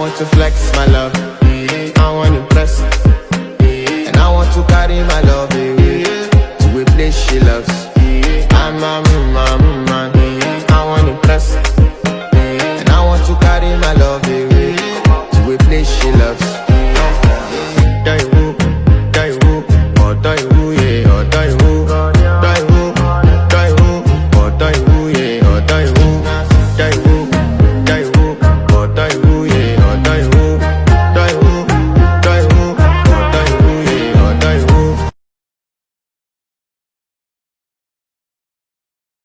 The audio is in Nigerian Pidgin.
want to flex my love, I want to impress, and I want to carry my love away to a place she loves. I'm a man, I want to impress.